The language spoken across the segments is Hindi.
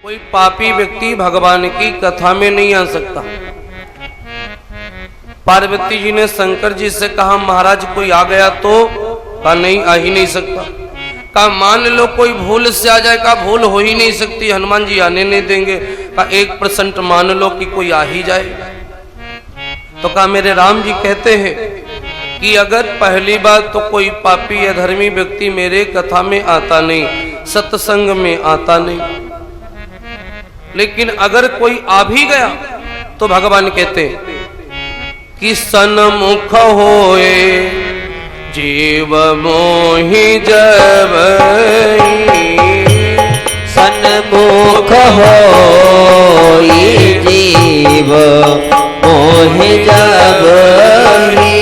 कोई पापी व्यक्ति भगवान की कथा में नहीं आ सकता। पार्वती जी ने शंकर जी से कहा महाराज कोई आ गया तो? कहा नहीं, आ ही नहीं सकता। कहा मान लो कोई भूल से आ जाए? कहा भूल हो ही नहीं सकती, हनुमान जी आने नहीं देंगे। कहा 1% मान लो कि कोई आ ही जाए। तो कहा मेरे राम जी कहते हैं कि अगर पहली बात तो कोई पापी अधर्मी व्यक्ति मेरे कथा में आता नहीं, सत्संग में आता नहीं, लेकिन अगर कोई आ भी गया तो भगवान कहते कि सन्मुख होए जीव मोहि जबहि, सन्मुख होई जीव मोहि जबहि,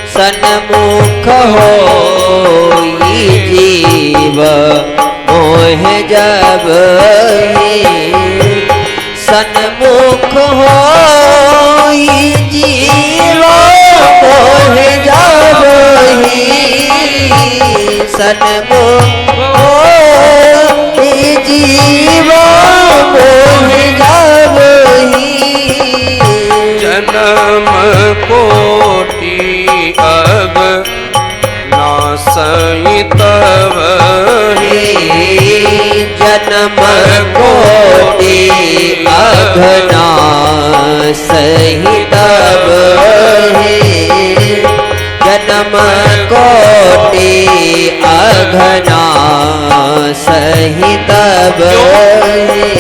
सन्मुख होई जीव मोहि जबहि, सन्मुख होई जीव मोहि जबहि, सन्मुख होई जीव मोहि जबहि, जन्म कोटि अग नासई तबहि, जन्म कोटि अघनासहि तबहि, जन्म कोटि अघनासहि तबहि,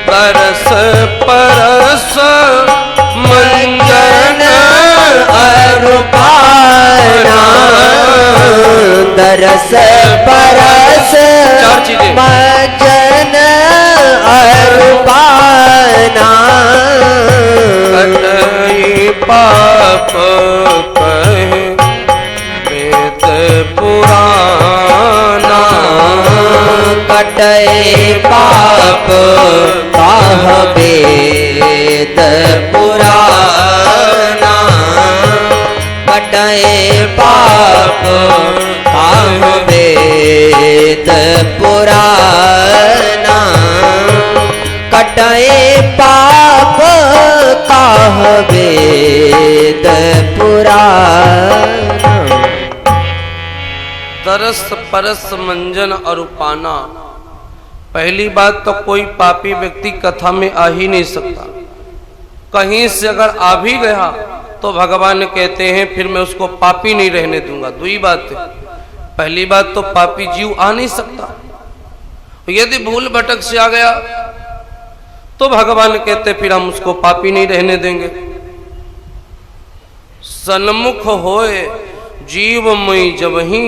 बरस परस मंजन अरूपाना, दरस परस मंजन अरूपाना, कटई पाप कहे वेद पुराना, कटए पाप काह वेद पुराना, कटए पाप काह वेद पुराना, कटए पाप काह वेद पुराना। तरस परस मंजन अरूपाना। पहली बात तो कोई पापी व्यक्ति कथा में आ ही नहीं सकता। कहीं से अगर आ भी गया तो भगवान कहते हैं फिर मैं उसको पापी नहीं रहने दूंगा। दूसरी बात है, पहली बात तो पापी जीव आ नहीं सकता। यदि भूल भटक से आ गया तो भगवान कहते फिर हम उसको पापी नहीं रहने देंगे। सन्मुख होए जीव मई जबहि,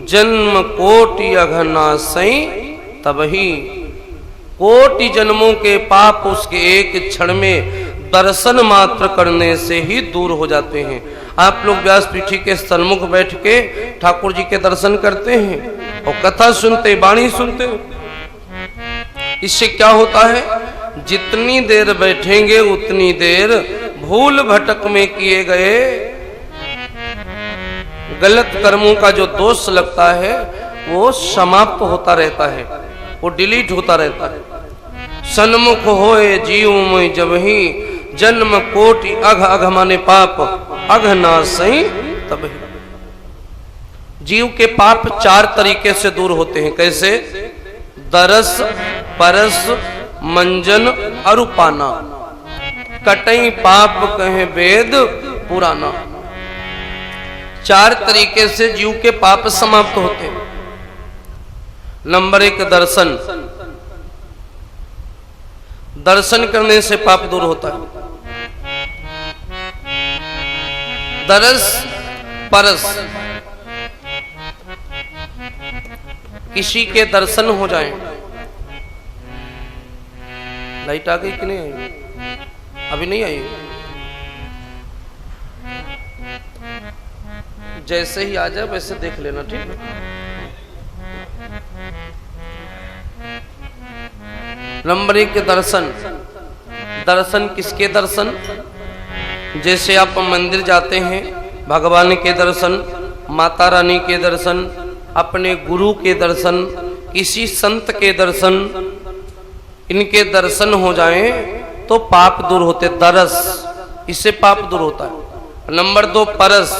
जन्म कोटि अघनासई तबहि। कोटि जन्मों के पाप उसके एक क्षण में दर्शन मात्र करने से ही दूर हो जाते हैं। आप लोग व्यास पीठी के सन्मुख बैठ के ठाकुर जी के दर्शन करते हैं और कथा सुनते, वाणी सुनते हैं। इससे क्या होता है, जितनी देर बैठेंगे उतनी देर भूल भटक में किए गए गलत कर्मों का जो दोष लगता है वो समाप्त होता रहता है, वो डिलीट होता रहता है। सन्मुख होए जीव में जबहि, जन्म कोटि अघ, अघ माने पाप, अघनासई तबहि। जीव के पाप 4 तरीके से दूर होते हैं। कैसे? दरस परस मंजन अरूपाना, कटई पाप कहे वेद पुराना। 4 तरीके से जीव के पाप समाप्त होते हैं। नंबर 1 दर्शन। दर्शन करने से पाप दूर होता है। दरस परस, किसी के दर्शन हो जाएं। लाइट आ गई कि नहीं आई? अभी नहीं आई। जैसे ही आ जाए वैसे देख लेना, ठीक है? नंबर 1 दर्शन। दर्शन किसके दर्शन? जैसे आप मंदिर जाते हैं, भगवान के दर्शन, माता रानी के दर्शन, अपने गुरु के दर्शन, किसी संत के दर्शन, इनके दर्शन हो जाएं तो पाप दूर होते। दरस, इससे पाप दूर होता है। नंबर 2 परस,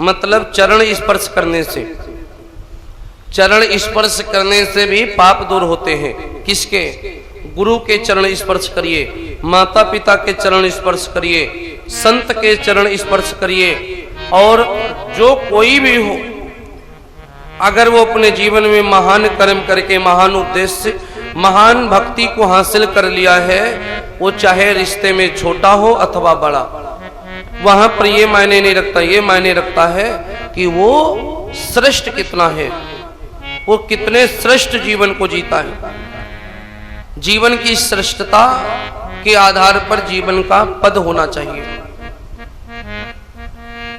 मतलब चरण स्पर्श करने से। चरण स्पर्श करने से भी पाप दूर होते हैं। किसके? गुरु के चरण स्पर्श करिए, माता पिता के चरण स्पर्श करिए, संत के चरण स्पर्श करिए। और जो कोई भी हो, अगर वो अपने जीवन में महान कर्म करके, महान उद्देश्य, महान भक्ति को हासिल कर लिया है, वो चाहे रिश्ते में छोटा हो अथवा बड़ा, वहां पर ये मायने नहीं रखता। ये मायने रखता है कि वो श्रेष्ठ कितना है, वो कितने श्रेष्ठ जीवन को जीता है। जीवन की श्रेष्ठता के आधार पर जीवन का पद होना चाहिए।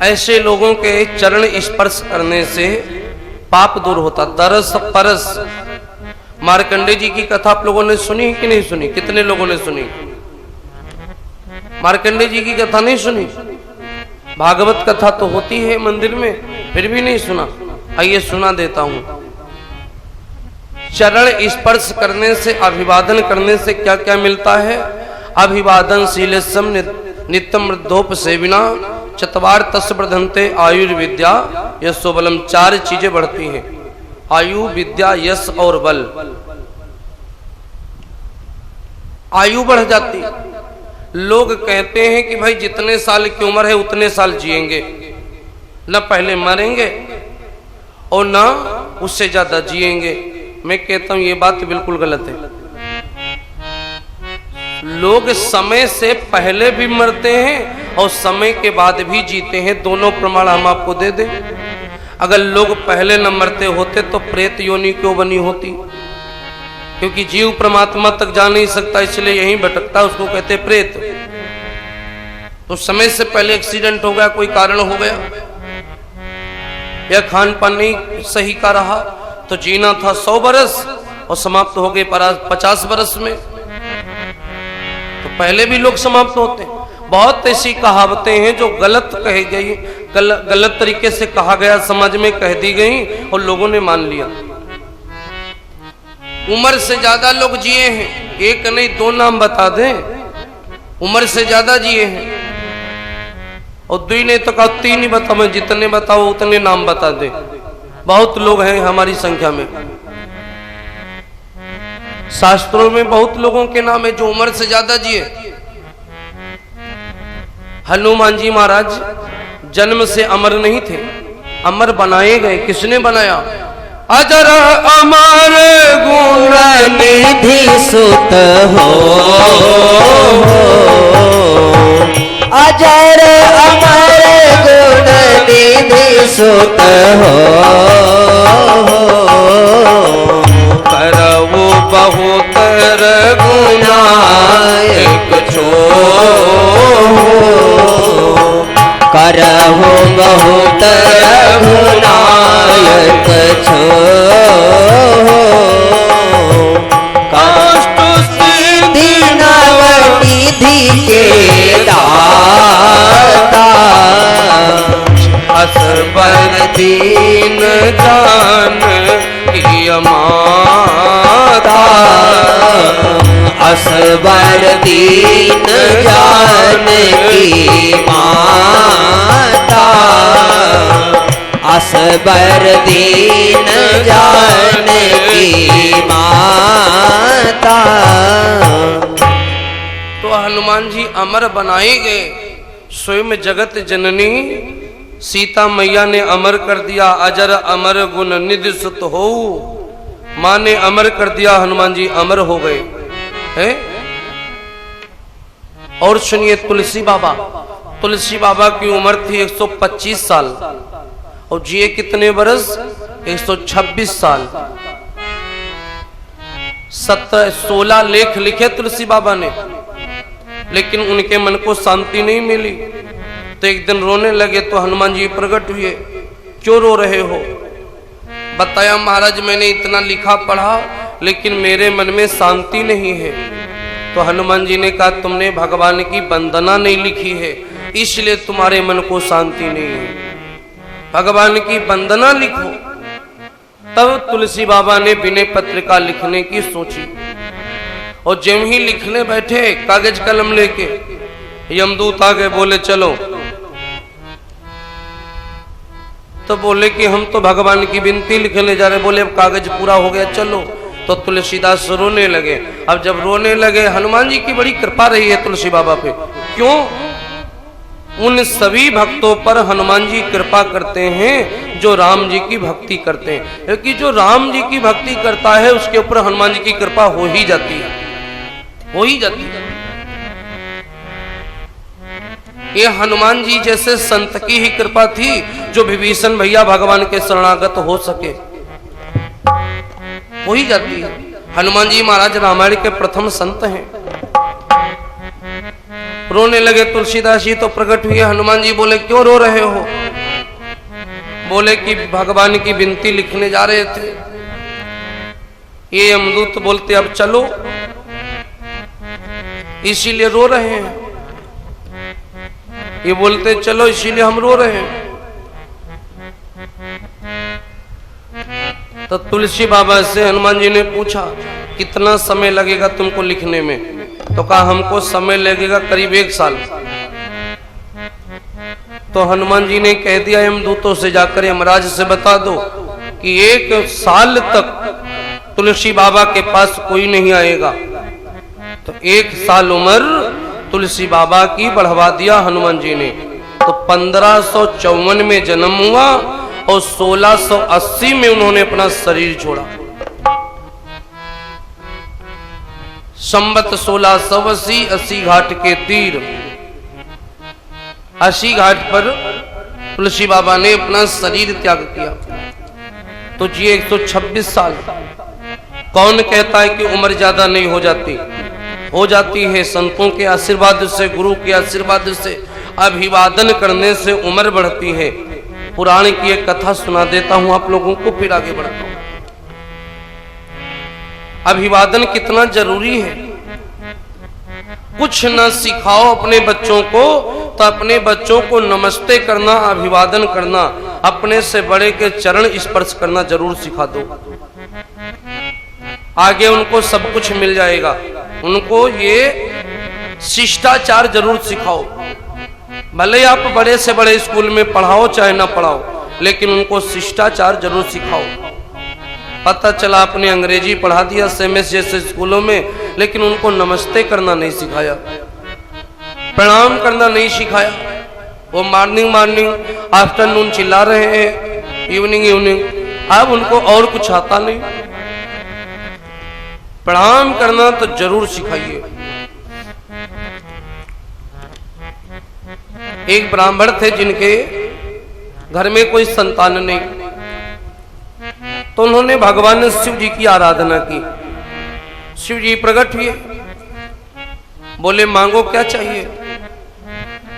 ऐसे लोगों के चरण स्पर्श करने से पाप दूर होता। दरस परस, मार्कंडे जी की कथा आप लोगों ने सुनी कि नहीं सुनी? कितने लोगों ने सुनी? मार्कंडे जी की कथा नहीं सुनी? भागवत कथा तो होती है मंदिर में, फिर भी नहीं सुना। आइए सुना देता हूं। चरण स्पर्श करने से, अभिवादन करने से क्या क्या मिलता है? अभिवादन शीलेशम नित्यम वृद्धोप सेविना चतवार तस् वर्धन्ते आयुर्विद्या यशो बलम। 4 चीजें बढ़ती हैं, आयु, विद्या, यश और बल। आयु बढ़ जाती। लोग कहते हैं कि भाई जितने साल की उम्र है उतने साल जिएंगे, न पहले मरेंगे और न उससे ज्यादा जिएंगे। मैं कहता हूं ये बात बिल्कुल गलत है। लोग समय से पहले भी मरते हैं और समय के बाद भी जीते हैं। दोनों प्रमाण हम आपको दे दें। अगर लोग पहले न मरते होते तो प्रेत योनि क्यों बनी होती? क्योंकि जीव परमात्मा तक जा नहीं सकता, इसलिए यहीं भटकता, उसको कहते प्रेत। तो समय से पहले एक्सीडेंट हो गया, कोई कारण हो गया, या खान पान नहीं सही का रहा, तो जीना था 100 बरस और समाप्त हो गए 50 बरस में। तो पहले भी लोग समाप्त होते हैं। बहुत ऐसी कहावतें हैं जो गलत कही गई, गलत तरीके से कहा गया, समाज में कह दी गई और लोगों ने मान लिया। उम्र से ज्यादा लोग जिए हैं, एक नहीं 2 नाम बता दें, उम्र से ज्यादा जिए हैं। और 2 नहीं तो 3 ही बताओ, जितने बताओ उतने नाम बता दे। बहुत लोग हैं हमारी संख्या में। शास्त्रों में बहुत लोगों के नाम है जो उम्र से ज्यादा जिए। हनुमान जी महाराज जन्म से अमर नहीं थे, अमर बनाए गए। किसने बनाया? अजर अमर गुण निधि सुत हो, अजर अमर गुण निधि सुत हो, करवो बहुत गुनायक छो, करहु बहुत गुनायक छो, कष्ट सिद्धि नवनिधि के दाता, असबर दीन जान की माता, असबर दीन जान की माता, असबर दीन जान की माता। तो हनुमान जी अमर बनाए गए। स्वयं जगत जननी सीता मैया ने अमर कर दिया। अजर अमर गुण निधि सुत हो, मां ने अमर कर दिया, हनुमान जी अमर हो गए हैं। और सुनिए तुलसी बाबा, तुलसी बाबा की उम्र थी 125 साल और जिए कितने बरस? 126 साल। 16 लेख लिखे तुलसी बाबा ने, लेकिन उनके मन को शांति नहीं मिली। तो एक दिन रोने लगे तो हनुमान जी प्रकट हुए। क्यों रो रहे हो? बताया महाराज मैंने इतना लिखा पढ़ा लेकिन मेरे मन में शांति नहीं है। तो हनुमान जी ने कहा तुमने भगवान की वंदना नहीं लिखी है इसलिए तुम्हारे मन को शांति नहीं है। भगवान की वंदना लिखो। तब तुलसी बाबा ने विनय पत्रिका लिखने की सोची और जब ही लिखने बैठे कागज कलम लेके, यमदूत आ गए, बोले चलो। तो बोले कि हम तो भगवान की विनती लिखने जा रहे। बोले अब कागज पूरा हो गया, चलो। तो तुलसीदास रोने लगे। अब जब रोने लगे, हनुमान जी की बड़ी कृपा रही है तुलसी बाबा पे। क्यों? उन सभी भक्तों पर हनुमान जी कृपा करते हैं जो राम जी की भक्ति करते हैं, क्योंकि जो राम जी की भक्ति करता है उसके ऊपर हनुमान जी की कृपा हो ही जाती है, हो ही जाती है। ये हनुमान जी जैसे संत की ही कृपा थी जो विभीषण भैया भगवान के शरणागत हो सके, हो ही जाती है। हनुमान जी महाराज रामायण के प्रथम संत हैं। रोने लगे तुलसीदास जी तो प्रकट हुए। हनुमान जी बोले क्यों रो रहे हो? बोले कि भगवान की विनती लिखने जा रहे थे। ये यमदूत बोलते अब चलो, इसीलिए रो रहे हैं। ये बोलते चलो इसीलिए हम रो रहे हैं। तो तुलसी बाबा से हनुमान जी ने पूछा कितना समय लगेगा तुमको लिखने में? तो कहा हमको समय लगेगा करीब 1 साल। तो हनुमान जी ने कह दिया यमदूतों से जाकर यमराज से बता दो कि 1 साल तक तुलसी बाबा के पास कोई नहीं आएगा। तो 1 साल उम्र तुलसी बाबा की बढ़वा दिया हनुमान जी ने। तो 1554 में जन्म हुआ और 1680 में उन्होंने अपना शरीर छोड़ा। संवत 1680 अस्सी घाट के तीर, 80 घाट पर तुलसी बाबा ने अपना शरीर त्याग किया। तो जी 126 साल। कौन कहता है कि उम्र ज्यादा नहीं हो जाती? हो जाती है। संतों के आशीर्वाद से, गुरु के आशीर्वाद से, अभिवादन करने से उम्र बढ़ती है। पुराण की एक कथा सुना देता हूं आप लोगों को, फिर आगे बढ़ता हूं। अभिवादन कितना जरूरी है। कुछ न सिखाओ अपने बच्चों को तो अपने बच्चों को नमस्ते करना, अभिवादन करना, अपने से बड़े के चरण स्पर्श करना जरूर सिखा दो। आगे उनको सब कुछ मिल जाएगा। उनको ये शिष्टाचार जरूर सिखाओ। भले आप बड़े से बड़े स्कूल में पढ़ाओ चाहे ना पढ़ाओ, लेकिन उनको शिष्टाचार जरूर सिखाओ। पता चला आपने अंग्रेजी पढ़ा दिया सेमेस जैसे स्कूलों में, लेकिन उनको नमस्ते करना नहीं सिखाया, प्रणाम करना नहीं सिखाया। वो मॉर्निंग आफ्टरनून चिल्ला रहे हैं, इवनिंग। अब उनको और कुछ आता नहीं। प्रणाम करना तो जरूर सिखाइए। एक ब्राह्मण थे जिनके घर में कोई संतान नहीं, तो उन्होंने भगवान शिव जी की आराधना की। शिव जी प्रकट हुए, बोले मांगो क्या चाहिए?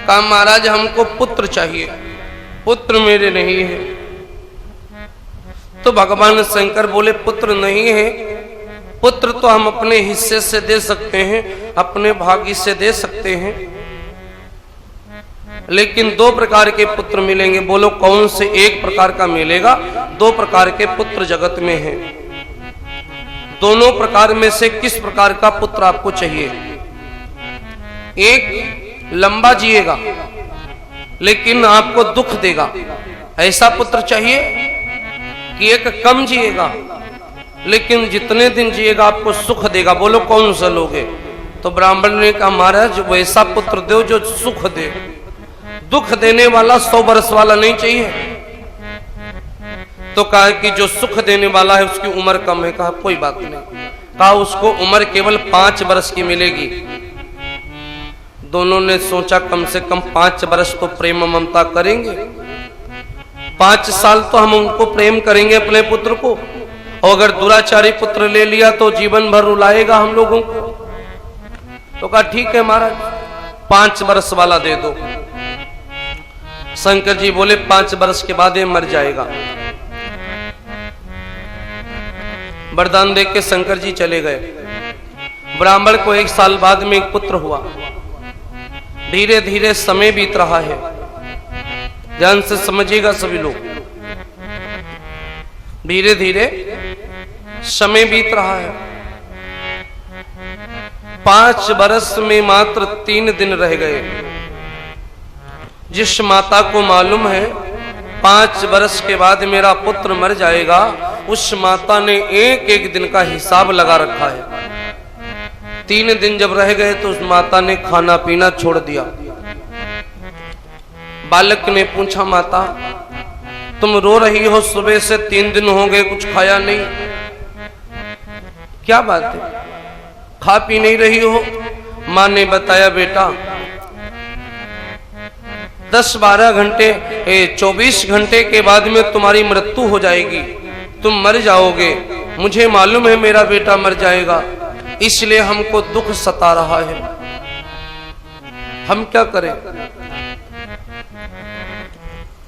कहा महाराज हमको पुत्र चाहिए, पुत्र मेरे नहीं है। तो भगवान शंकर बोले पुत्र नहीं है, पुत्र तो हम अपने हिस्से से दे सकते हैं, अपने भाग्य से दे सकते हैं, लेकिन 2 प्रकार के पुत्र मिलेंगे। बोलो कौन से? 1 प्रकार का मिलेगा। 2 प्रकार के पुत्र जगत में हैं। दोनों प्रकार में से किस प्रकार का पुत्र आपको चाहिए? एक लंबा जिएगा लेकिन आपको दुख देगा, ऐसा पुत्र चाहिए? कि एक कम जिएगा लेकिन जितने दिन जिएगा आपको सुख देगा? बोलो कौन सा लोगे? तो ब्राह्मण ने कहा महाराज वैसा पुत्र दो जो सुख दे, दुख देने वाला 100 वर्ष वाला नहीं चाहिए। तो कहा कि जो सुख देने वाला है उसकी उम्र कम है। कहा कोई बात नहीं। कहा उसको उम्र केवल 5 वर्ष की मिलेगी। दोनों ने सोचा कम से कम 5 वर्ष तो प्रेम ममता करेंगे, 5 साल तो हम उनको प्रेम करेंगे अपने पुत्र को, और अगर दुराचारी पुत्र ले लिया तो जीवन भर रुलाएगा हम लोगों को। तो कहा ठीक है महाराज 5 वर्ष वाला दे दो। शंकर जी बोले 5 वर्ष के बाद ये मर जाएगा। वरदान देख के शंकर जी चले गए। ब्राह्मण को 1 साल बाद में एक पुत्र हुआ। धीरे धीरे समय बीत रहा है, ध्यान से समझिएगा सभी लोग। धीरे धीरे समय बीत रहा है। 5 बरस में मात्र 3 दिन रह गए। जिस माता को मालूम है 5 बरस के बाद मेरा पुत्र मर जाएगा, उस माता ने एक एक दिन का हिसाब लगा रखा है। 3 दिन जब रह गए तो उस माता ने खाना पीना छोड़ दिया। बालक ने पूछा, माता तुम रो रही हो, सुबह से 3 दिन हो गए कुछ खाया नहीं, क्या बात है, खा पी नहीं रही हो? मां ने बताया, बेटा 10-12 घंटे 24 घंटे के बाद में तुम्हारी मृत्यु हो जाएगी, तुम मर जाओगे। मुझे मालूम है मेरा बेटा मर जाएगा, इसलिए हमको दुख सता रहा है, हम क्या करें?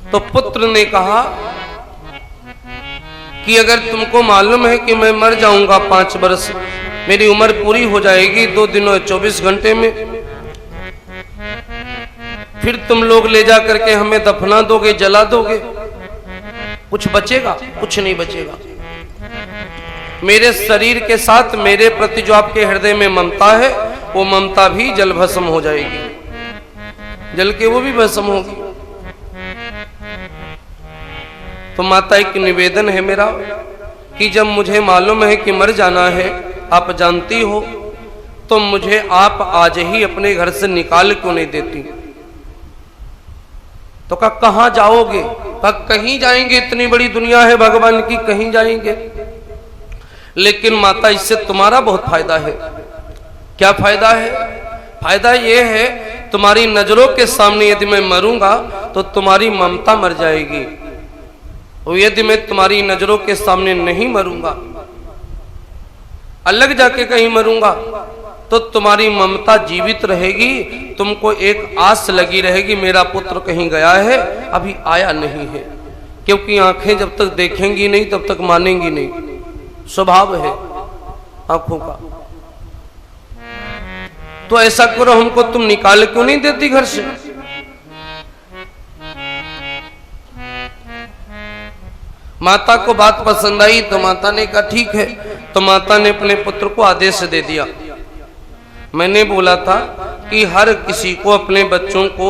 तो पुत्र ने कहा कि अगर तुमको मालूम है कि मैं मर जाऊंगा 5 बरस, मेरी उम्र पूरी हो जाएगी 2 दिन और 24 घंटे में, फिर तुम लोग ले जा करके हमें दफना दोगे, जला दोगे, कुछ बचेगा? कुछ नहीं बचेगा। मेरे शरीर के साथ मेरे प्रति जो आपके हृदय में ममता है, वो ममता भी जल भस्म हो जाएगी, जल के वो भी भस्म होगी। तो माता एक निवेदन है मेरा कि जब मुझे मालूम है कि मर जाना है, आप जानती हो, तो मुझे आप आज ही अपने घर से निकाल क्यों नहीं देती? तो कहा कहां जाओगे? कहा कहीं जाएंगे, इतनी बड़ी दुनिया है भगवान की, कहीं जाएंगे। लेकिन माता इससे तुम्हारा बहुत फायदा है। क्या फायदा है? फायदा यह है तुम्हारी नजरों के सामने यदि मैं मरूंगा तो तुम्हारी ममता मर जाएगी, और यदि मैं तुम्हारी नजरों के सामने नहीं मरूंगा, अलग जाके कहीं मरूंगा, तो तुम्हारी ममता जीवित रहेगी। तुमको एक आस लगी रहेगी मेरा पुत्र कहीं गया है, अभी आया नहीं है, क्योंकि आंखें जब तक देखेंगी नहीं तब तक मानेंगी नहीं, स्वभाव है आंखों का। तो ऐसा करो, हमको तुम निकाल क्यों नहीं देती घर से? माता को बात पसंद आई तो माता ने कहा ठीक है। तो माता ने अपने पुत्र को आदेश दे दिया। मैंने बोला था कि हर किसी को अपने बच्चों को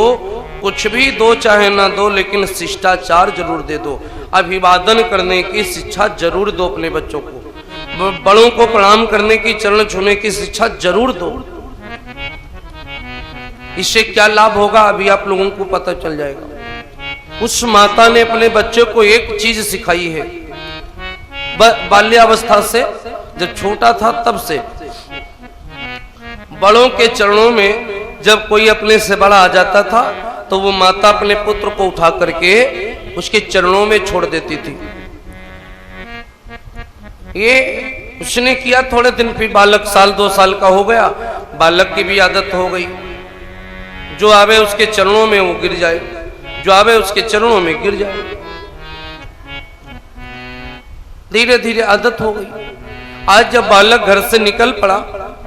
कुछ भी दो चाहे ना दो, लेकिन शिष्टाचार जरूर दे दो, अभिवादन करने की शिक्षा जरूर दो अपने बच्चों को, बड़ों को प्रणाम करने की, चरण छूने की शिक्षा जरूर दो। इससे क्या लाभ होगा अभी आप लोगों को पता चल जाएगा। उस माता ने अपने बच्चे को एक चीज सिखाई है, बाल्यावस्था से, जब छोटा था तब से। बड़ों के चरणों में जब कोई अपने से बड़ा आ जाता था तो वो माता अपने पुत्र को उठा करके उसके चरणों में छोड़ देती थी। ये उसने किया थोड़े दिन, फिर बालक 1-2 साल का हो गया, बालक की भी आदत हो गई, जो आवे उसके चरणों में वो गिर जाए, जो आवे उसके चरणों में गिर जाए। धीरे धीरे आदत हो गई। आज जब बालक घर से निकल पड़ा,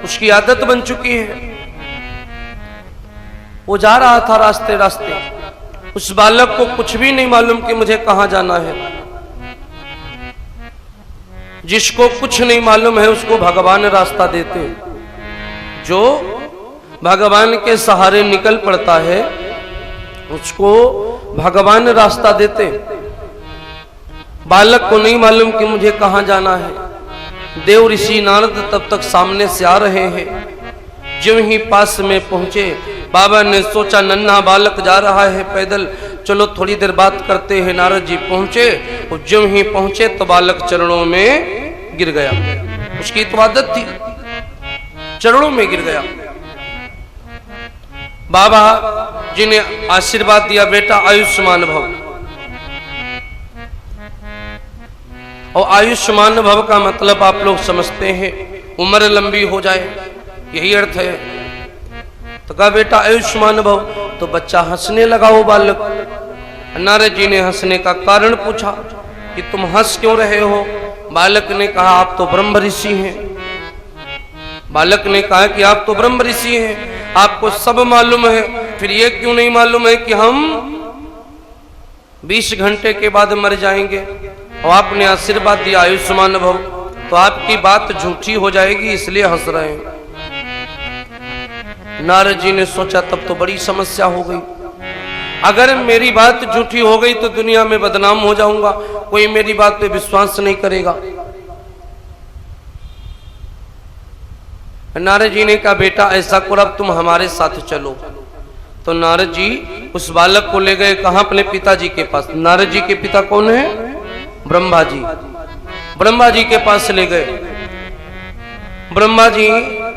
उसकी आदत बन चुकी है। वो जा रहा था रास्ते रास्ते, उस बालक को कुछ भी नहीं मालूम कि मुझे कहां जाना है। जिसको कुछ नहीं मालूम है उसको भगवान रास्ता देते। जो भगवान के सहारे निकल पड़ता है उसको भगवान रास्ता देते। बालक को नहीं मालूम कि मुझे कहां जाना है। देव ऋषि नारद तब तक सामने से आ रहे हैं। ज्यों ही पास में पहुंचे, बाबा ने सोचा नन्हा बालक जा रहा है पैदल, चलो थोड़ी देर बात करते हैं। नारद जी पहुंचे, और ज्यों ही पहुंचे तो बालक चरणों में गिर गया। उसकी तो आदत थी, चरणों में गिर गया। बाबा जी ने आशीर्वाद दिया, बेटा आयुष्मान भव। और आयुष्मान भव का मतलब आप लोग समझते हैं, उम्र लंबी हो जाए, यही अर्थ है। तो कहा बेटा आयुष्मान भव। तो बच्चा हंसने लगा। वो बालक, नारद जी ने हंसने का कारण पूछा कि तुम हंस क्यों रहे हो? बालक ने कहा आप तो ब्रह्म ऋषि हैं। बालक ने कहा कि आप तो ब्रह्म ऋषि हैं, आपको सब मालूम है, फिर ये क्यों नहीं मालूम है कि हम 20 घंटे के बाद मर जाएंगे? और आपने आशीर्वाद दिया आयुष्मान भव, तो आपकी बात झूठी हो जाएगी इसलिए हंस रहे हैं। नारद जी ने सोचा तब तो बड़ी समस्या हो गई, अगर मेरी बात झूठी हो गई तो दुनिया में बदनाम हो जाऊंगा, कोई मेरी बात पे विश्वास नहीं करेगा। नारद जी ने कहा बेटा ऐसा करो अब तुम हमारे साथ चलो। तो नारद जी उस बालक को ले गए कहां? अपने पिताजी के पास। नारद जी के पिता कौन है? ब्रह्मा जी। ब्रह्मा जी के पास ले गए। ब्रह्मा जी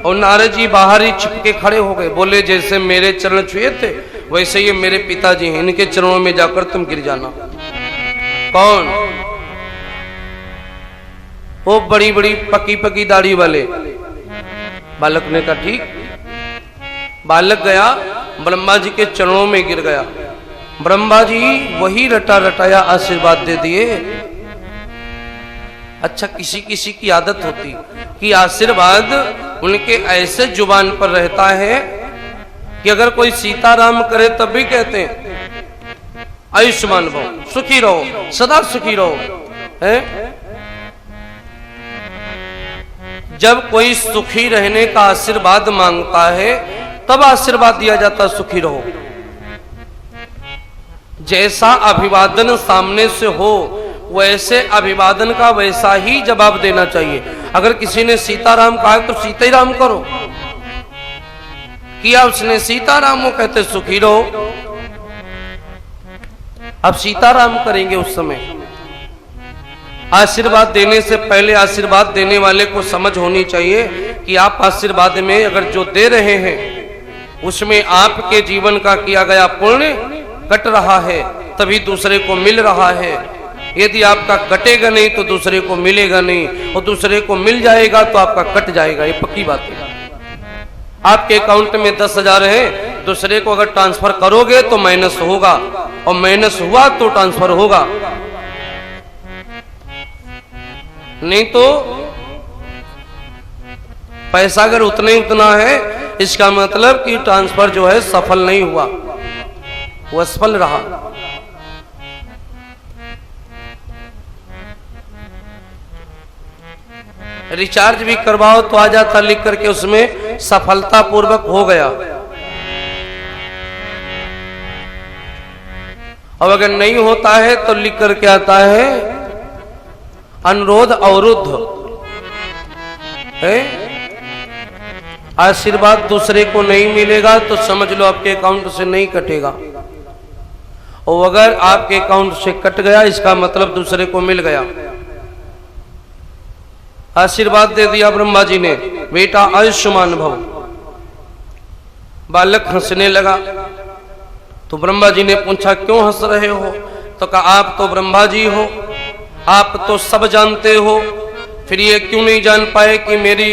और नारद जी बाहर ही छिपके खड़े हो गए, बोले जैसे मेरे चरण छुए थे वैसे ये मेरे पिताजी हैं, इनके चरणों में जाकर तुम गिर जाना। कौन? वो बड़ी बड़ी पकी पकी दाढ़ी वाले। बालक ने कहा ठीक। बालक गया, ब्रह्मा जी के चरणों में गिर गया। ब्रह्मा जी वही रटा रटाया आशीर्वाद दे दिए। अच्छा, किसी किसी की आदत होती कि आशीर्वाद उनके ऐसे जुबान पर रहता है कि अगर कोई सीताराम करे तब भी कहते हैं आयुष्मान भव, सुखी रहो, सदा सुखी रहो। है? जब कोई सुखी रहने का आशीर्वाद मांगता है तब आशीर्वाद दिया जाता सुखी रहो। जैसा अभिवादन सामने से हो वैसे अभिवादन का वैसा ही जवाब देना चाहिए। अगर किसी ने सीताराम कहा तो सीता ही राम करो, किया उसने सीताराम, वो कहते सुखी रहो। अब सीताराम करेंगे उस समय। आशीर्वाद देने से पहले आशीर्वाद देने वाले को समझ होनी चाहिए कि आप आशीर्वाद में अगर जो दे रहे हैं उसमें आपके जीवन का किया गया पुण्य कट रहा है, तभी दूसरे को मिल रहा है। यदि आपका कटेगा नहीं तो दूसरे को मिलेगा नहीं, और दूसरे को मिल जाएगा तो आपका कट जाएगा। ये पक्की बात है। आपके अकाउंट में 10,000 है, दूसरे को अगर ट्रांसफर करोगे तो माइनस होगा, और माइनस हुआ तो ट्रांसफर होगा, नहीं तो पैसा अगर उतना ही उतना है इसका मतलब कि ट्रांसफर जो है सफल नहीं हुआ, वो असफल रहा। रिचार्ज भी करवाओ तो आ जाता लिख करके उसमें सफलता पूर्वक हो गया, और अगर नहीं होता है तो लिख करके आता है अनुरोध अवरुद्ध है। आशीर्वाद दूसरे को नहीं मिलेगा तो समझ लो आपके अकाउंट से नहीं कटेगा, और अगर आपके अकाउंट से कट गया इसका मतलब दूसरे को मिल गया। आशीर्वाद दे दिया ब्रह्मा जी ने, बेटा आयुष्मान भव। बालक हंसने लगा तो ब्रह्मा जी ने पूछा क्यों हंस रहे हो? तो कहा आप तो ब्रह्मा जी हो, आप तो सब जानते हो, फिर ये क्यों नहीं जान पाए कि मेरी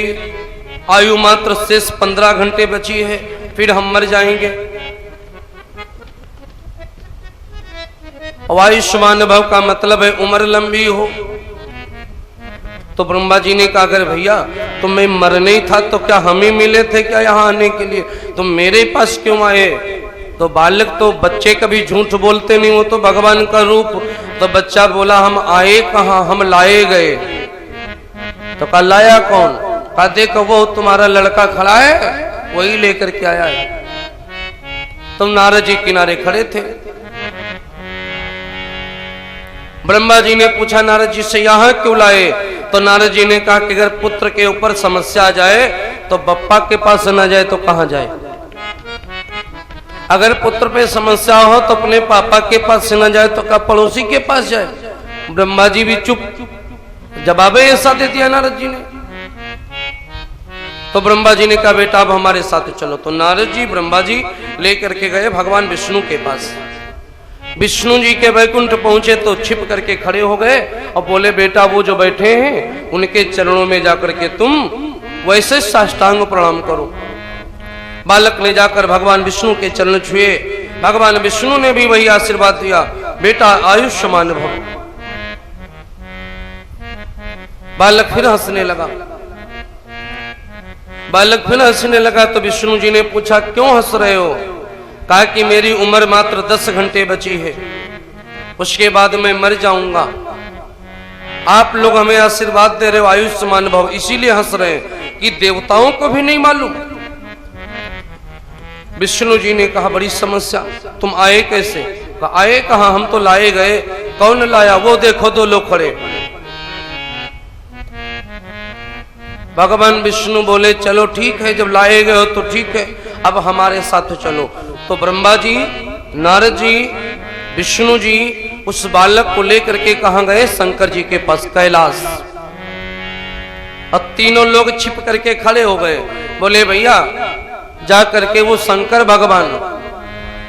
आयु मात्र शेष 15 घंटे बची है, फिर हम मर जाएंगे। आयुष्मान भव का मतलब है उम्र लंबी हो। तो ब्रह्मा जी ने कहा अगर भैया तो मैं मरने ही था तो क्या हम ही मिले थे क्या यहाँ आने के लिए, तुम मेरे पास क्यों आए? तो बालक तो बच्चे कभी झूठ बोलते नहीं, वो तो भगवान का रूप। तो बच्चा बोला हम आए कहाँ, हम लाए गए। तो कहा लाया कौन? कहा देखो वो तुम्हारा लड़का खड़ा है वही लेकर के आया है। तुम नारद जी किनारे खड़े थे। ब्रह्मा जी ने पूछा नारद जी से यहाँ क्यों लाए? तो नारद जी ने कहा कि अगर पुत्र के ऊपर समस्या आ जाए तो बप्पा के पास न जाए तो कहां जाए? अगर पुत्र पे समस्या हो तो अपने पापा के पास से न जाए तो क्या पड़ोसी के पास जाए? ब्रह्मा जी भी चुप, जवाब ऐसा दे दिया नारद जी ने। तो ब्रह्मा जी ने कहा बेटा अब हमारे साथ चलो। तो नारद जी ब्रह्मा जी लेकर के गए भगवान विष्णु के पास। विष्णु जी के वैकुंठ पहुंचे तो छिप करके खड़े हो गए और बोले बेटा वो जो बैठे हैं उनके चरणों में जाकर के तुम वैसे साष्टांग प्रणाम करो। बालक ने जाकर भगवान विष्णु के चरण छुए। भगवान विष्णु ने भी वही आशीर्वाद दिया, बेटा आयुष्मान भव। बालक फिर हंसने लगा। बालक फिर हंसने लगा तो विष्णु जी ने पूछा क्यों हंस रहे हो? कहा कि मेरी उम्र मात्र 10 घंटे बची है, उसके बाद मैं मर जाऊंगा। आप लोग हमें आशीर्वाद दे रहे हो आयुष्मान भव, इसीलिए हंस रहे हैं कि देवताओं को भी नहीं मालूम। विष्णु जी ने कहा बड़ी समस्या, तुम आए कैसे? कहा आए कहा, हम तो लाए गए। कौन लाया? वो देखो दो लोग खड़े। भगवान विष्णु बोले चलो ठीक है, जब लाए गए हो तो ठीक है, अब हमारे साथ चलो। तो ब्रह्मा जी, नारद जी, विष्णु जी उस बालक को लेकर के कहां गए? शंकर जी के पास, कैलाश। अब तीनों लोग छिप करके खड़े हो गए। बोले भैया जा करके वो शंकर भगवान,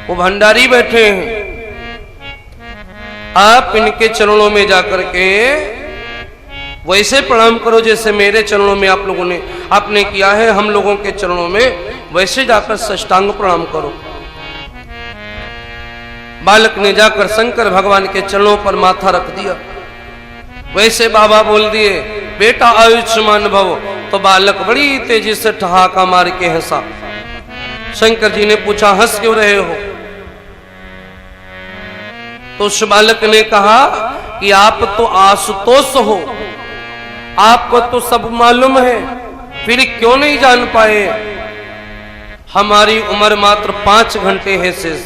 वो भंडारी बैठे हैं, आप इनके चरणों में जाकर के वैसे प्रणाम करो जैसे मेरे चरणों में आप लोगों ने आपने किया है, हम लोगों के चरणों में वैसे जाकर साष्टांग प्रणाम करो। बालक ने जाकर शंकर भगवान के चरणों पर माथा रख दिया। वैसे बाबा बोल दिए बेटा आयुष्मान भव। तो बालक बड़ी तेजी से ठहाका मार के हंसा। शंकर जी ने पूछा हंस क्यों रहे हो? तो उस बालक ने कहा कि आप तो आशुतोष हो, आपको तो सब मालूम है, फिर क्यों नहीं जान पाए? हमारी उम्र मात्र 5 घंटे है शेष,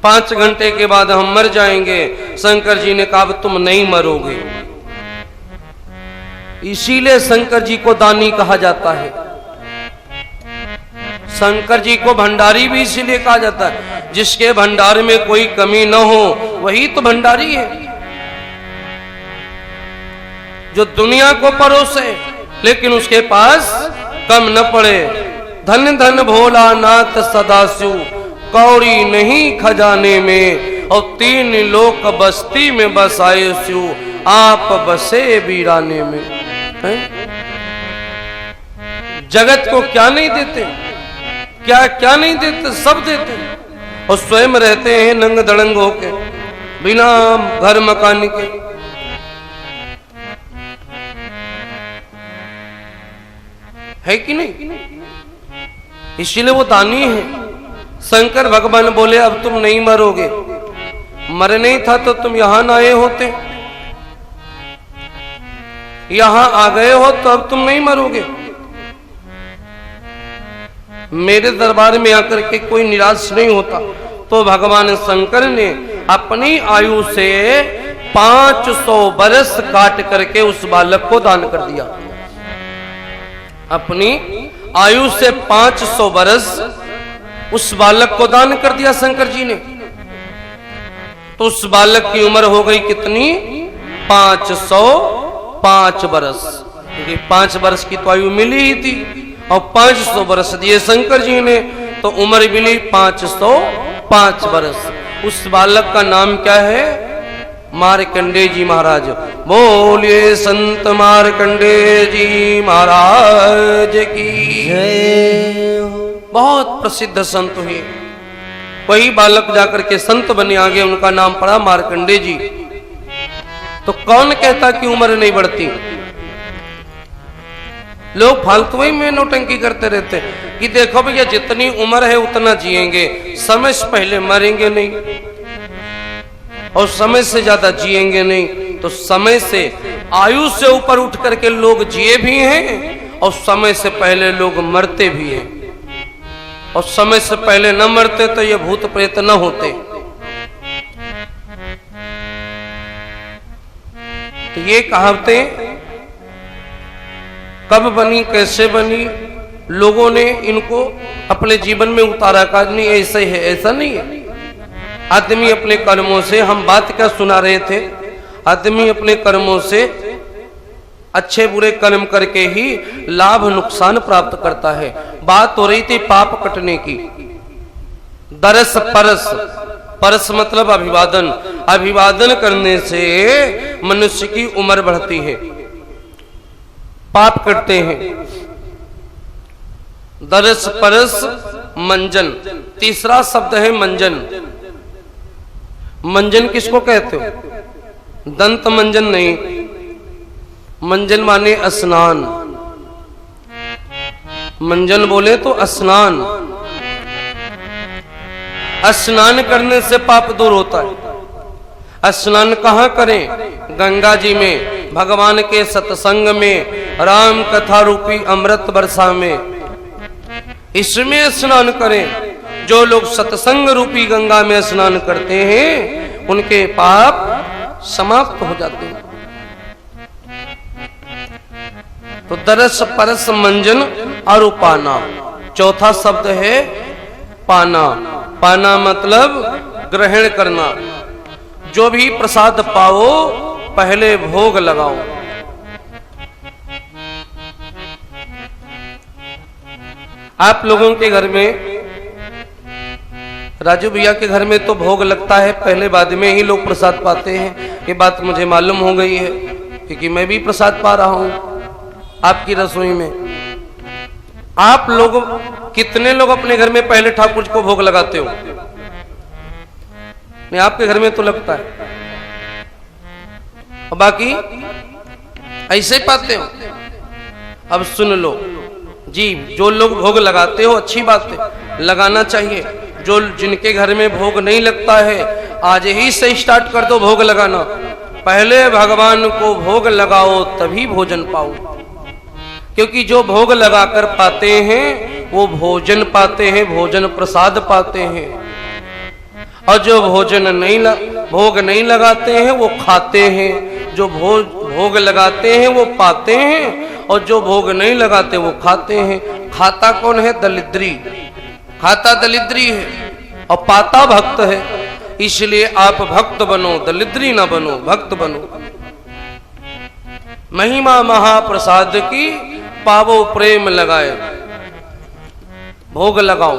5 घंटे के बाद हम मर जाएंगे। शंकर जी ने कहा तुम नहीं मरोगे। इसीलिए शंकर जी को दानी कहा जाता है। शंकर जी को भंडारी भी इसीलिए कहा जाता है, जिसके भंडार में कोई कमी न हो वही तो भंडारी है। जो दुनिया को परोसे लेकिन उसके पास कम न पड़े। धन धन भोला नाथ सदाशिव, कौड़ी नहीं खजाने में, और 3 लोक बस्ती में बसाए शिव, आप बसे वीराने में। है? जगत को क्या नहीं देते, क्या क्या नहीं देते, सब देते, और स्वयं रहते हैं नंग दड़ंग होके, बिना घर मकान के। है कि नहीं? इसीलिए वो दानी है। शंकर भगवान बोले अब तुम नहीं मरोगे, मरने ही था तो तुम यहां ना आए होते, यहां आ गए हो तो अब तुम नहीं मरोगे। मेरे दरबार में आकर के कोई निराश नहीं होता। तो भगवान शंकर ने अपनी आयु से 500 बरस काट करके उस बालक को दान कर दिया। अपनी आयु से 500 बरस उस बालक को दान कर दिया शंकर जी ने। तो उस बालक की उम्र हो गई कितनी? 505 बरस, क्योंकि 5 बरस की तो आयु मिली ही थी, और 500 बरस दिए शंकर जी ने, तो उम्र मिली 505 बरस। उस बालक का नाम क्या है? मार्कंडेय जी महाराज। बोलिए संत मार्कंडेय जी महाराज की जय। बहुत प्रसिद्ध संत हुए। वही बालक जाकर के संत बने आगे, उनका नाम पड़ा मार्कंडेय जी। तो कौन कहता कि उम्र नहीं बढ़ती? लोग फालतू ही में नौटंकी करते रहते कि देखो भैया जितनी उम्र है उतना जिएंगे, समय से पहले मरेंगे नहीं और समय से ज्यादा जिएंगे नहीं। तो समय से आयु से ऊपर उठ करके लोग जिए भी हैं और समय से पहले लोग मरते भी हैं, और समय से पहले न मरते तो ये भूत प्रेत न होते। तो ये कहावतें कब बनी, कैसे बनी, लोगों ने इनको अपने जीवन में उतारा का नहीं, ऐसे है, ऐसा नहीं है। आदमी अपने कर्मों से, हम बात क्या सुना रहे थे, आदमी अपने कर्मों से अच्छे बुरे कर्म करके ही लाभ नुकसान प्राप्त करता है। बात हो रही थी पाप कटने की। दरस परस, परस मतलब अभिवादन, अभिवादन करने से मनुष्य की उम्र बढ़ती है, पाप कटते हैं। दरस परस मंजन, तीसरा शब्द है मंजन। मंजन किसको कहते हो? दंत मंजन नहीं, मंजन माने स्नान। मंजन बोले तो स्नान, स्नान करने से पाप दूर होता है। स्नान कहाँ करें? गंगा जी में, भगवान के सत्संग में, राम कथा रूपी अमृत वर्षा में, इसमें स्नान करें। जो लोग सत्संग रूपी गंगा में स्नान करते हैं उनके पाप समाप्त हो जाते हैं। तो दरस परस मंजन और पाना, चौथा शब्द है पाना। पाना मतलब ग्रहण करना। जो भी प्रसाद पाओ पहले भोग लगाओ। आप लोगों के घर में, राजू भैया के घर में तो भोग लगता है पहले, बाद में ही लोग प्रसाद पाते हैं। ये बात मुझे मालूम हो गई है क्योंकि मैं भी प्रसाद पा रहा हूं आपकी रसोई में। आप लोग कितने लोग अपने घर में पहले ठाकुर को भोग लगाते हो? नहीं, आपके घर में तो लगता है, और बाकी ऐसे पाते हो। अब सुन लो जी, जो लोग भोग लगाते हो अच्छी बात है, लगाना चाहिए। जो जिनके घर में भोग नहीं लगता है, आज ही से स्टार्ट कर दो भोग लगाना। पहले भगवान को भोग लगाओ तभी भोजन पाओ, क्योंकि जो भोग लगाकर पाते हैं वो भोजन पाते हैं, भोजन प्रसाद पाते हैं। और जो भोग नहीं लगाते हैं वो खाते हैं। जो भोग लगाते हैं वो पाते हैं, और जो भोग नहीं लगाते वो खाते हैं। खाता कौन है? दलिद्री। खाता दलिद्री है और पाता भक्त है। इसलिए आप भक्त बनो, दलिद्री ना बनो, भक्त बनो। महिमा महाप्रसाद की पावो प्रेम लगाए। भोग लगाओ,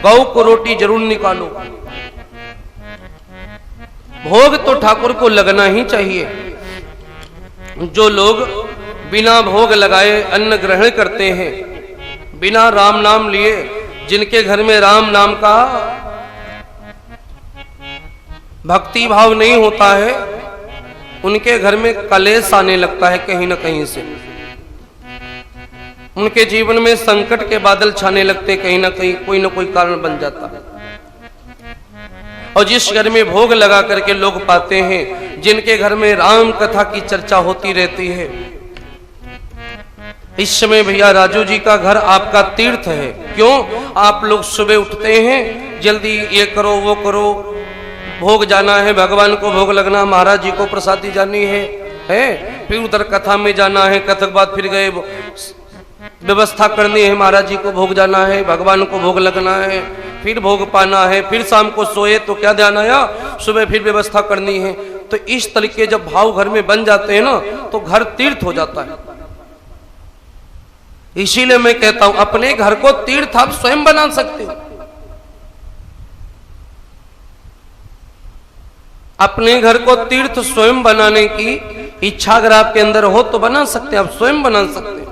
गौ को रोटी जरूर निकालो। भोग तो ठाकुर को लगना ही चाहिए। जो लोग बिना भोग लगाए अन्न ग्रहण करते हैं, बिना राम नाम लिए, जिनके घर में राम नाम का भक्ति भाव नहीं होता है, उनके घर में कलेश आने लगता है कहीं ना कहीं से। उनके जीवन में संकट के बादल छाने लगते, कहीं ना कहीं कोई ना कोई कारण बन जाता है। और जिस घर में भोग लगा करके लोग पाते हैं, जिनके घर में राम कथा की चर्चा होती रहती है, इस समय भैया राजू जी का घर आपका तीर्थ है। क्यों? आप लोग सुबह उठते हैं, जल्दी ये करो वो करो, भोग जाना है, भगवान को भोग लगना, महाराज जी को प्रसादी जानी है, फिर उधर कथा में जाना है, कथक बाद फिर गए व्यवस्था करनी है, महाराज जी को भोग जाना है, भगवान को भोग लगना है, फिर भोग पाना है, फिर शाम को सोए तो क्या ध्यान आया, सुबह फिर व्यवस्था करनी है। तो इस तरीके जब भाव घर में बन जाते हैं ना, तो घर तीर्थ हो जाता है। इसीलिए मैं कहता हूं अपने घर को तीर्थ आप स्वयं बना सकते हो। अपने घर को तीर्थ स्वयं बनाने की इच्छा अगर आपके अंदर हो तो बना सकते हैं, आप स्वयं बना सकते हैं।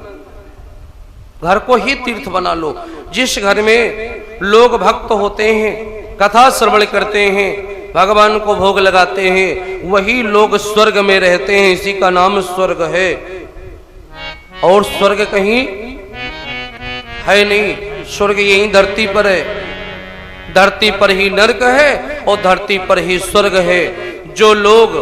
घर को ही तीर्थ बना लो। जिस घर में लोग भक्त होते हैं, कथा श्रवण करते हैं, भगवान को भोग लगाते हैं, वही लोग स्वर्ग में रहते हैं। इसी का नाम स्वर्ग है। और स्वर्ग कहीं है नहीं, स्वर्ग यही धरती पर है। धरती पर ही नरक है और धरती पर ही स्वर्ग है। जो लोग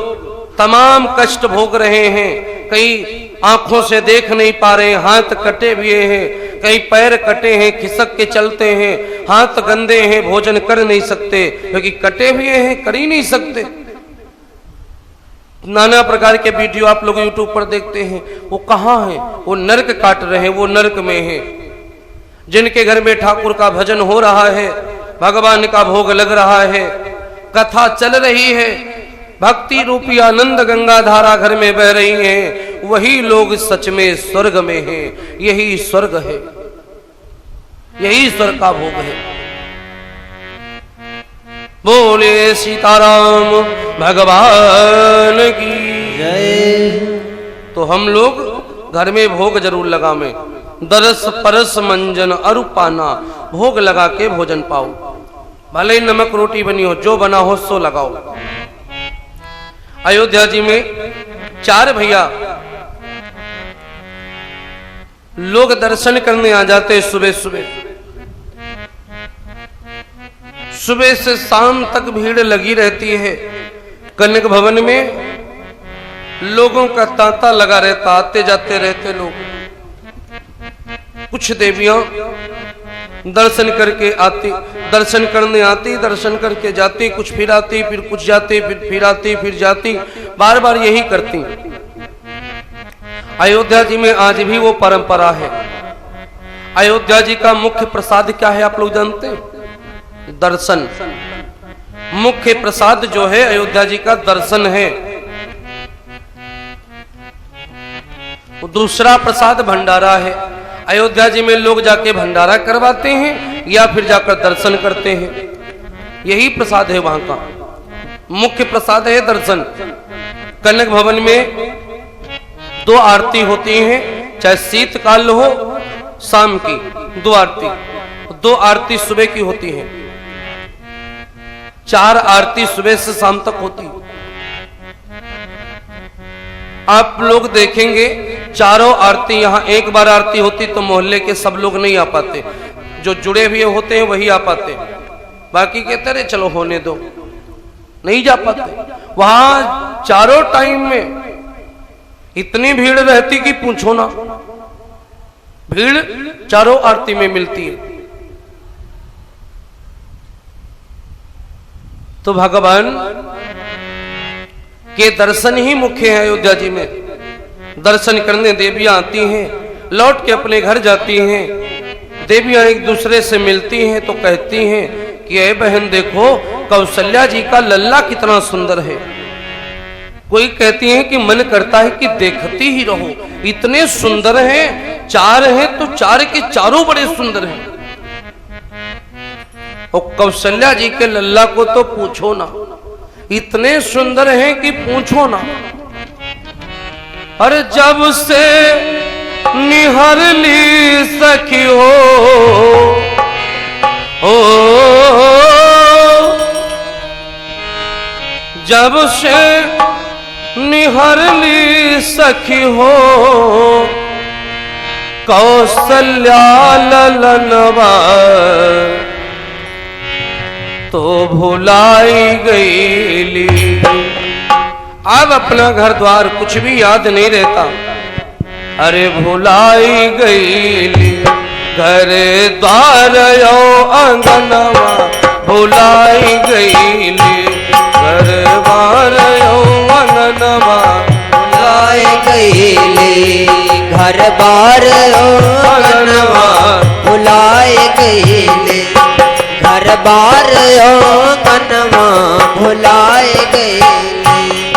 तमाम कष्ट भोग रहे हैं, कई आंखों से देख नहीं पा रहे, हाथ कटे हुए हैं, कई पैर कटे हैं, खिसक के चलते हैं, हाथ गंदे हैं, भोजन कर नहीं सकते क्योंकि कटे हुए हैं, कर ही नहीं सकते। नाना प्रकार के वीडियो आप लोग यूट्यूब पर देखते हैं, वो कहाँ हैं? वो नरक काट रहे हैं, वो नरक में हैं। जिनके घर में ठाकुर का भजन हो रहा है, भगवान का भोग लग रहा है, कथा चल रही है, भक्ति रूपी आनंद गंगा धारा घर में बह रही है, वही लोग सच में स्वर्ग में हैं। यही स्वर्ग है, यही स्वर्ग का भोग है। बोले सीताराम भगवान की जय। तो हम लोग घर में भोग जरूर लगावे। दरस परस मंजन अरुपाना, भोग लगा के भोजन पाओ। भले नमक रोटी बनी हो, जो बना हो सो लगाओ। अयोध्या जी में 4 भैया लोग दर्शन करने आ जाते सुबह सुबह। सुबह से शाम तक भीड़ लगी रहती है। कनक भवन में लोगों का तांता लगा रहता, आते जाते रहते लोग। कुछ देवियां दर्शन करके आती, दर्शन करने आती, दर्शन करके जाती, कुछ फिर आती, फिर कुछ जाती, फिर आती, फिर जाती, बार बार यही करती। अयोध्या जी में आज भी वो परंपरा है। अयोध्या जी का मुख्य प्रसाद क्या है आप लोग जानते हैं? दर्शन। मुख्य प्रसाद जो है अयोध्या जी का दर्शन है। दूसरा प्रसाद भंडारा है। अयोध्या जी में लोग जाके भंडारा करवाते हैं या फिर जाकर दर्शन करते हैं, यही प्रसाद है वहां का। मुख्य प्रसाद है दर्शन। कनक भवन में 2 आरती होती हैं, चाहे शीतकाल हो शाम की 2 आरती, 2 आरती सुबह की होती है, 4 आरती सुबह से शाम तक होती है। आप लोग देखेंगे चारों आरती, यहां एक बार आरती होती तो मोहल्ले के सब लोग नहीं आ पाते, जो जुड़े हुए होते हैं वही आ पाते, बाकी कहते रहे चलो होने दो, नहीं जा पाते। वहां चारों टाइम में इतनी भीड़ रहती कि पूछो ना, भीड़ चारों आरती में मिलती है। तो भगवान के दर्शन ही मुख्य है। अयोध्या जी में दर्शन करने देवियां आती हैं, लौट के अपने घर जाती हैं। देवियां एक दूसरे से मिलती हैं तो कहती हैं कि ए बहन देखो कौशल्या जी का लल्ला कितना सुंदर है। कोई कहती है कि मन करता है कि देखती ही रहो, इतने सुंदर हैं, 4 हैं तो 4 के चारों बड़े सुंदर हैं। और कौशल्या जी के लल्ला को तो पूछो ना, इतने सुंदर हैं कि पूछो ना। अरे जब से निहर ली सखी हो जब से निहर ली सखी हो कौशल्या ललनवा तो भुलाई गईली। अब अपना घर द्वार कुछ भी याद नहीं रहता, अरे भुलाई गईली। घर द्वार यो अंगनवा भुलाई गईली, घर द्वार यो अंगनवा भुलाई गईली। घर बार यो अंगनवा भुलाई गईली, घर बार यो अंगनवा भुलाई गईली।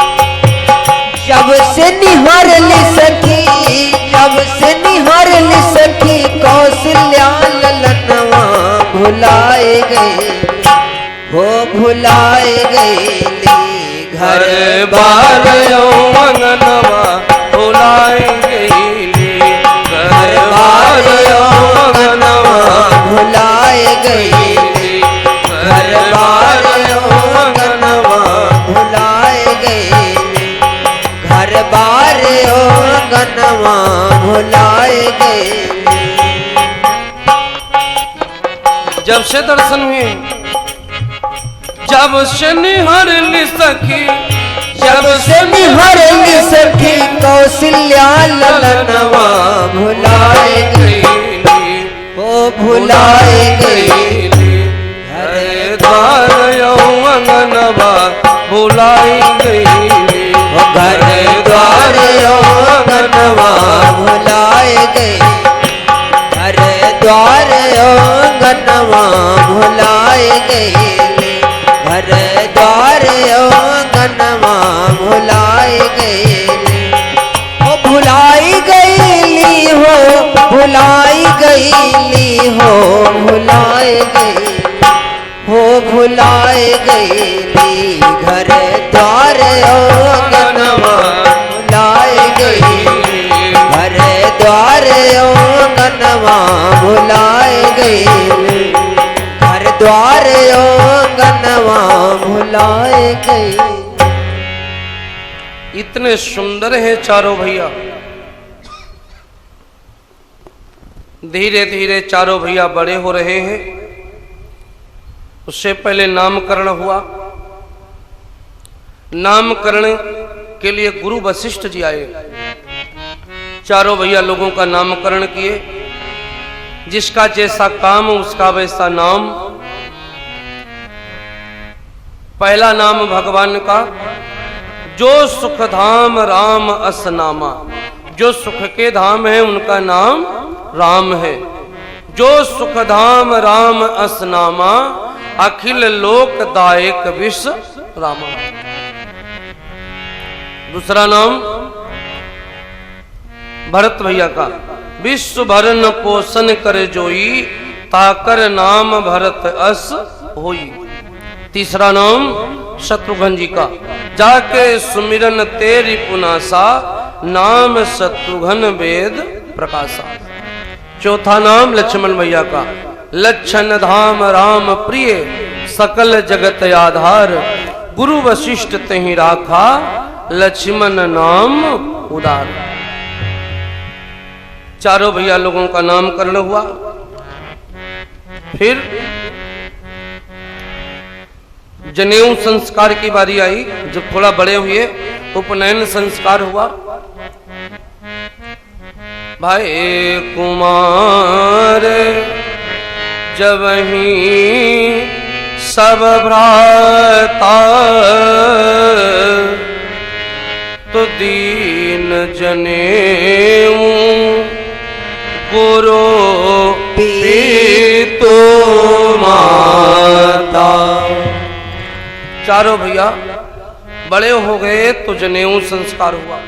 जब से निहार ली सखी, जब से निहार ली सखी कौशल्या ललनवा भुलाए गई, हो भुलाए गईली। घर बार यो अंगनवा भुलाए गईली, घर बार यो अंगनवा भुलाए गईली, घर बार यो अंगनवा भुलाए गईली, घर बार यो अंगनवा भुलाए गईली। जब से दर्शन हुए, जब से निहर ली सखी, जब से निहर ली सखी कौशल्या ललनवा भुलाए गईली, ओ भुलाए गईली। घर द्वार यो अंगनवा भुलाई गईली, घर द्वार यो अंगनवा भुलाए गई, घर द्वार यो अंगनवा भुलाए गईली, घर द्वार यो अंगनवा भुलाए गईली। ओ भुलाई गईली हो, भुलाई गईली हो, भुलाए गई हो, भुलाए गईली। घर द्वार यो अंगनवा भुलाए गईली, घर द्वार यो अंगनवा भुलाए गईली, घर द्वार यो अंगनवा भुलाए गई। इतने सुंदर है चारों भैया। धीरे धीरे चारों भैया बड़े हो रहे हैं। उससे पहले नामकरण हुआ। नामकरण के लिए गुरु वशिष्ठ जी आए। चारों भैया लोगों का नामकरण किए, जिसका जैसा काम उसका वैसा नाम। पहला नाम भगवान का, जो सुख धाम राम असनामा, जो सुख के धाम है उनका नाम राम है। जो सुख धाम राम असनामा, अखिल लोक दायक विष रामा। दूसरा नाम भरत भैया का, विश्व भरन पोषण कर जोई, ताकर नाम भरत अस होई। तीसरा नाम शत्रुघ्न जी का, जाके सुमिरन तेरी पुनासा, नाम शत्रुघ्न वेद प्रकाशा। चौथा नाम लक्ष्मण भैया का, लक्षण धाम राम प्रिय, सकल जगत आधार, गुरु वशिष्ठ तहि राखा, लक्ष्मण नाम उदार। चारों भैया लोगों का नामकरण हुआ। फिर जनेऊ संस्कार की बारी आई। जब थोड़ा बड़े हुए उपनयन संस्कार हुआ। भाई कुमार जब ही सब भ्राता, तो दीन जनेऊ गुरु पीतु माता। चारों भैया बड़े हो गए तो जनेऊ संस्कार हुआ।